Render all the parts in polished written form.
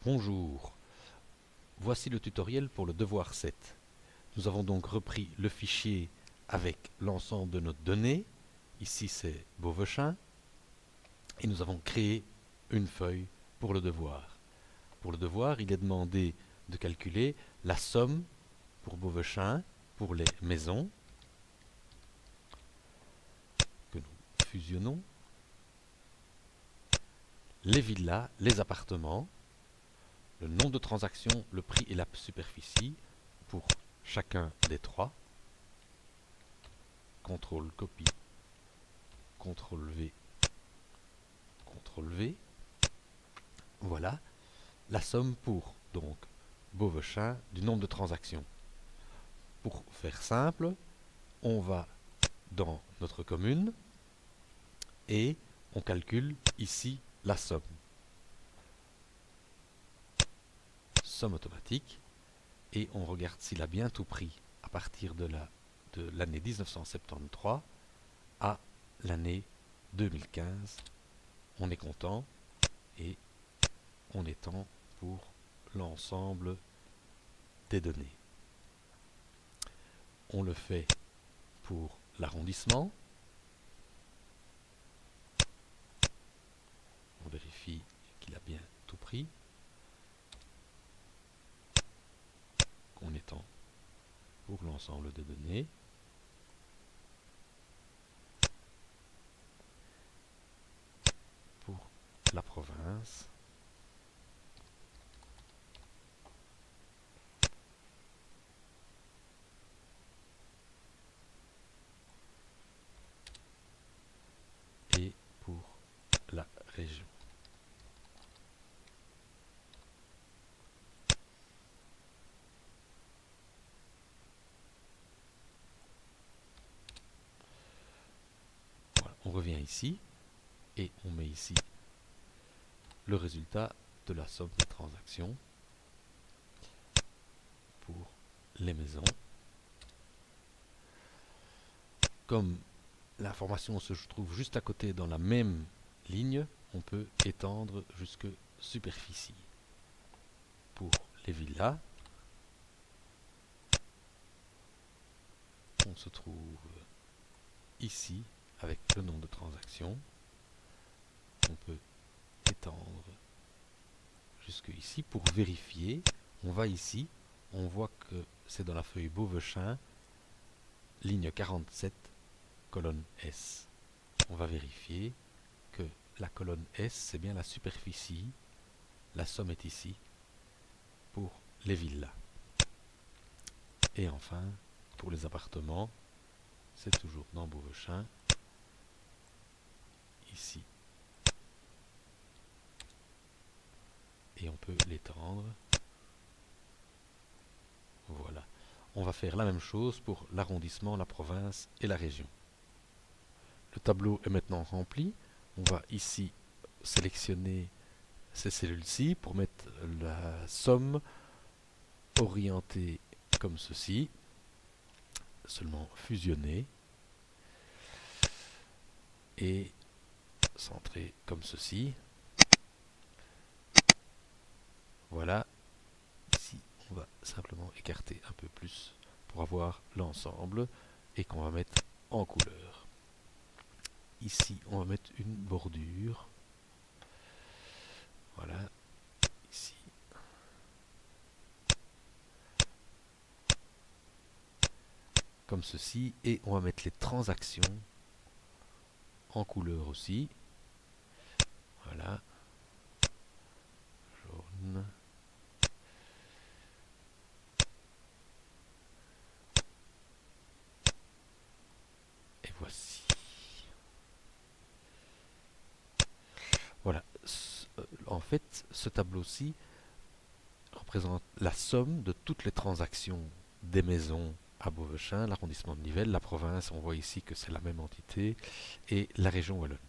Bonjour, voici le tutoriel pour le devoir 7. Nous avons donc repris le fichier avec l'ensemble de notre données. Ici c'est Beauvechin. Et nous avons créé une feuille pour le devoir. Pour le devoir, il est demandé de calculer la somme pour Beauvechin, pour les maisons, que nous fusionnons, les villas, les appartements, le nombre de transactions, le prix et la superficie pour chacun des trois. CTRL copie, CTRL V, CTRL V. Voilà la somme pour donc Beauvechin du nombre de transactions. Pour faire simple, on va dans notre commune et on calcule ici la somme. Somme automatique et on regarde s'il a bien tout pris à partir de l'année 1973 à l'année 2015. On est content et on étend pour l'ensemble des données. On le fait pour l'arrondissement. On vérifie qu'il a bien tout pris. On étend pour l'ensemble des données. Pour la province. Et pour la région. Voilà, on revient ici et on met ici le résultat de la somme des transactions pour les maisons. Comme l'information se trouve juste à côté dans la même ligne, on peut étendre jusque superficie. Pour les villas, on se trouve ici avec le nombre de transactions. On peut étendre jusque ici pour vérifier. On va ici, on voit que c'est dans la feuille Beauvechin, ligne 47, colonne S. On va vérifier que la colonne S, c'est bien la superficie. La somme est ici pour les villas. Et enfin, pour les appartements, c'est toujours dans Beauvechin, ici. Et on peut l'étendre. Voilà. On va faire la même chose pour l'arrondissement, la province et la région. Le tableau est maintenant rempli. On va ici sélectionner ces cellules-ci pour mettre la somme orientée comme ceci, seulement fusionner et centrer comme ceci. Voilà. Ici, on va simplement écarter un peu plus pour avoir l'ensemble et qu'on va mettre en couleur. Ici, on va mettre une bordure. Voilà. Ici. Comme ceci. Et on va mettre les transactions en couleur aussi. Voilà. Jaune. Et voici. Voilà. En fait, ce tableau-ci représente la somme de toutes les transactions des maisons à Beauvechin, l'arrondissement de Nivelles, la province, on voit ici que c'est la même entité, et la région wallonne.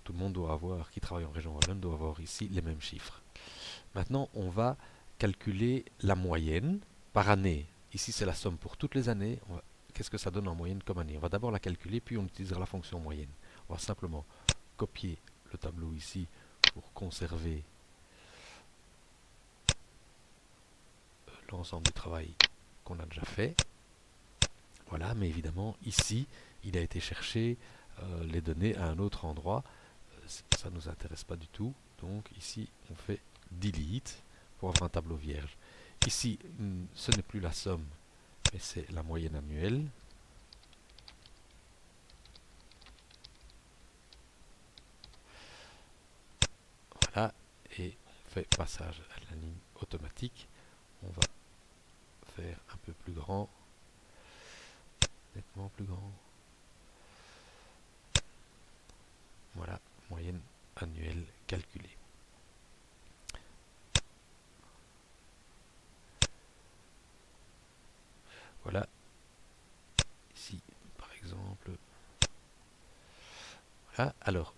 Tout le monde doit avoir, qui travaille en région wallonne, doit avoir ici les mêmes chiffres. Maintenant, on va calculer la moyenne par année. Ici, c'est la somme pour toutes les années. Qu'est-ce que ça donne en moyenne comme année? On va d'abord la calculer, puis on utilisera la fonction moyenne. On va simplement copier le tableau ici pour conserver l'ensemble du travail qu'on a déjà fait. Voilà, mais évidemment, ici, il a été chercher les données à un autre endroit. Ça ne nous intéresse pas du tout. Donc ici, on fait delete pour avoir un tableau vierge. Ici, ce n'est plus la somme, mais c'est la moyenne annuelle. Voilà, et on fait passage à la ligne automatique. On va faire un peu plus grand, nettement plus grand. Voilà, moyenne annuelle calculée. Voilà, ici par exemple. Voilà, alors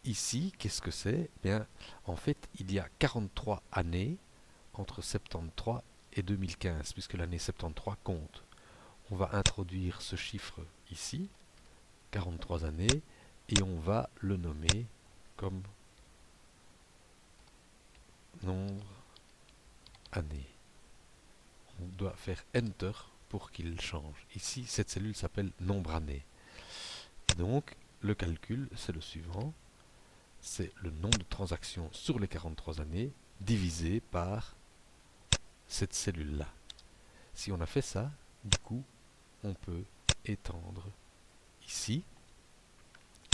ici, qu'est-ce que c'est? Bien, en fait, il y a 43 années entre 73 et 2015, puisque l'année 73 compte. On va introduire ce chiffre ici, 43 années, et on va le nommer comme nombre année. On doit faire Enter pour qu'il change. Ici, cette cellule s'appelle nombre année. Et donc, le calcul, c'est le suivant. C'est le nombre de transactions sur les 43 années divisé par cette cellule-là. Si on a fait ça, du coup, on peut étendre ici.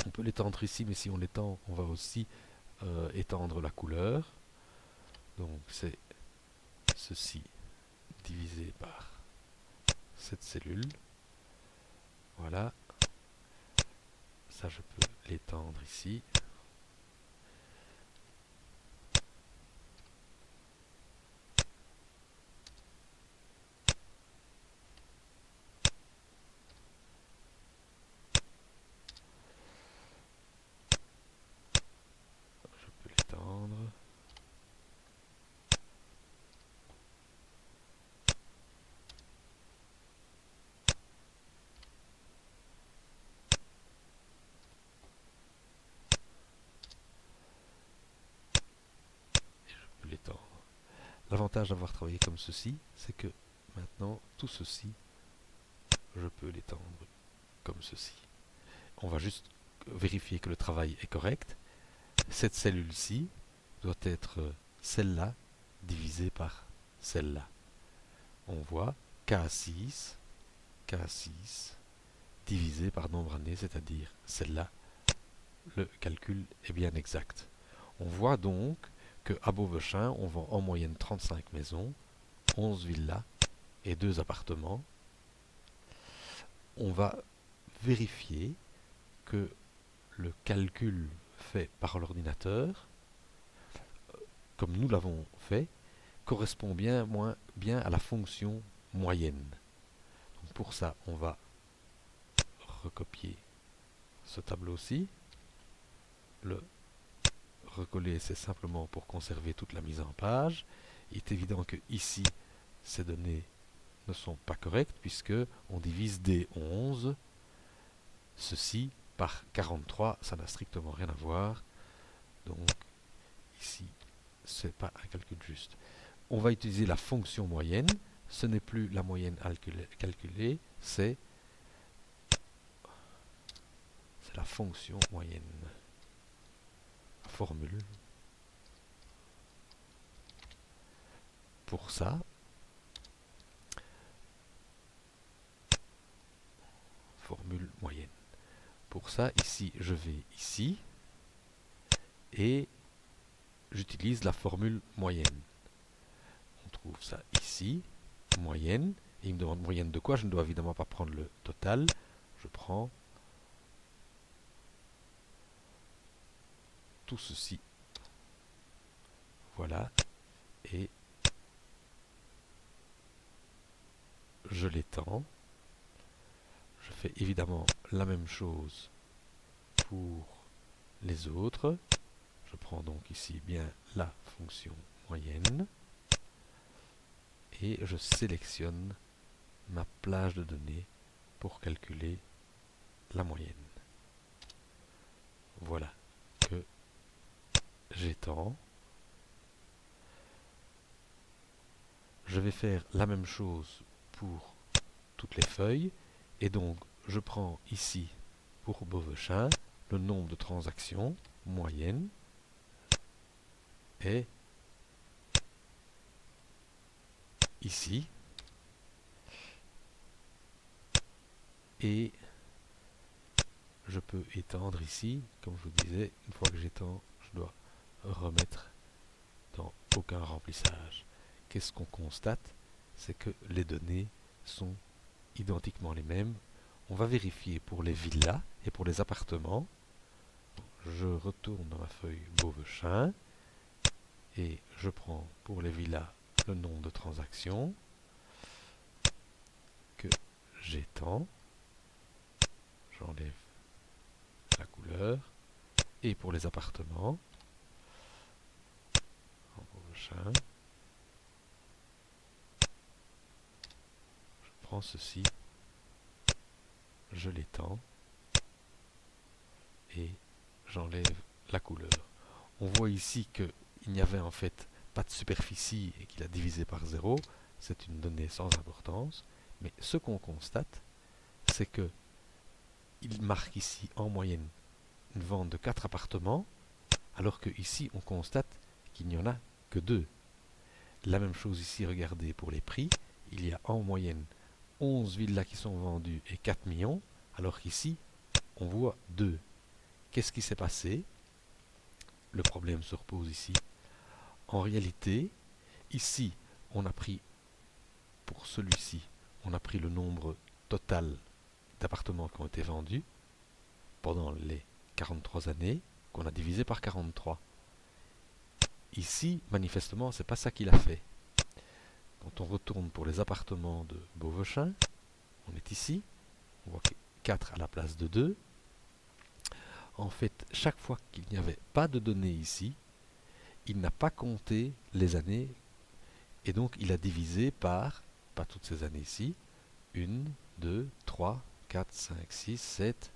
On peut l'étendre ici, mais si on l'étend, on va aussi étendre la couleur. Donc, c'est ceci divisé par cette cellule. Voilà. Ça, je peux l'étendre ici. Je peux l'étendre. L'étendre. L'avantage d'avoir travaillé comme ceci, c'est que maintenant, tout ceci, je peux l'étendre comme ceci. On va juste vérifier que le travail est correct. Cette cellule-ci doit être celle-là divisée par celle-là. On voit K6 divisé par nombre année, c'est-à-dire celle-là. Le calcul est bien exact. On voit donc qu'à Beauvechin, on vend en moyenne 35 maisons, 11 villas et 2 appartements. On va vérifier que le calcul fait par l'ordinateur, comme nous l'avons fait, correspond bien à la fonction moyenne. Donc pour ça, on va recopier ce tableau-ci. Le recoller, c'est simplement pour conserver toute la mise en page. Il est évident que ici, ces données ne sont pas correctes puisque on divise D11, ceci par 43, ça n'a strictement rien à voir. Donc ici, c'est pas un calcul juste. On va utiliser la fonction moyenne. Ce n'est plus la moyenne calculée, c'est la fonction moyenne. La formule. Pour ça, formule moyenne. Pour ça, ici, je vais ici et j'utilise la formule moyenne. On trouve ça ici, moyenne, et il me demande moyenne de quoi? Je ne dois évidemment pas prendre le total. Je prends tout ceci. Voilà, et je l'étends. Je fais évidemment la même chose pour les autres. Je prends donc ici bien la fonction moyenne et je sélectionne ma plage de données pour calculer la moyenne. Voilà que j'étends. je vais faire la même chose pour toutes les feuilles, et donc je prends ici, pour Beauvechain, le nombre de transactions moyenne est ici, et je peux étendre ici, comme je vous disais, une fois que j'étends, je dois remettre dans aucun remplissage. Qu'est-ce qu'on constate? C'est que les données sont identiquement les mêmes. On va vérifier pour les villas et pour les appartements. Je retourne dans ma feuille Beauvechain et je prends pour les villas le nombre de transactions que j'étends. J'enlève la couleur. Et pour les appartements, en Beauvechain, je prends ceci, je l'étends et j'enlève la couleur. On voit ici qu'il n'y avait en fait pas de superficie et qu'il a divisé par 0. C'est une donnée sans importance. Mais ce qu'on constate, c'est que il marque ici en moyenne une vente de 4 appartements, alors que ici on constate qu'il n'y en a que 2. La même chose ici, regardez pour les prix, il y a en moyenne 11 villas qui sont vendues et 4 millions, alors qu'ici on voit 2. Qu'est-ce qui s'est passé? Le problème se repose ici. En réalité, ici on a pris, pour celui-ci, on a pris le nombre total d'appartements qui ont été vendus pendant les 43 années, qu'on a divisé par 43. Ici, manifestement, c'est pas ça qu'il a fait. Quand on retourne pour les appartements de Beauvechain, on est ici, on voit 4 à la place de 2. En fait, chaque fois qu'il n'y avait pas de données ici, il n'a pas compté les années, et donc il a divisé par, pas toutes ces années ici, 1, 2, 3, 4, 5, 6, 7,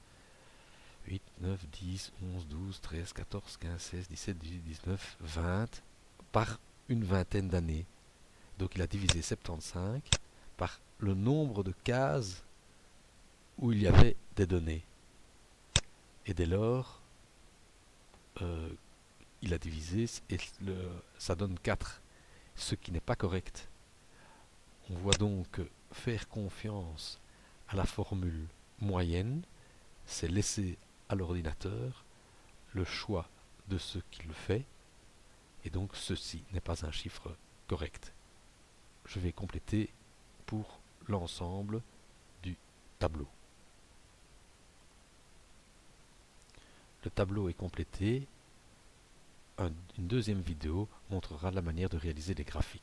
8, 9, 10, 11, 12, 13, 14, 15, 16, 17, 18, 19, 20, par une vingtaine d'années. Donc il a divisé 75 par le nombre de cases où il y avait des données. Et dès lors, il a divisé et ça donne 4, ce qui n'est pas correct. On voit donc que faire confiance à la formule moyenne, c'est laisser à l'ordinateur le choix de ce qu'il fait, et donc ceci n'est pas un chiffre correct. Je vais compléter pour l'ensemble du tableau. Le tableau est complété. Une deuxième vidéo montrera la manière de réaliser les graphiques.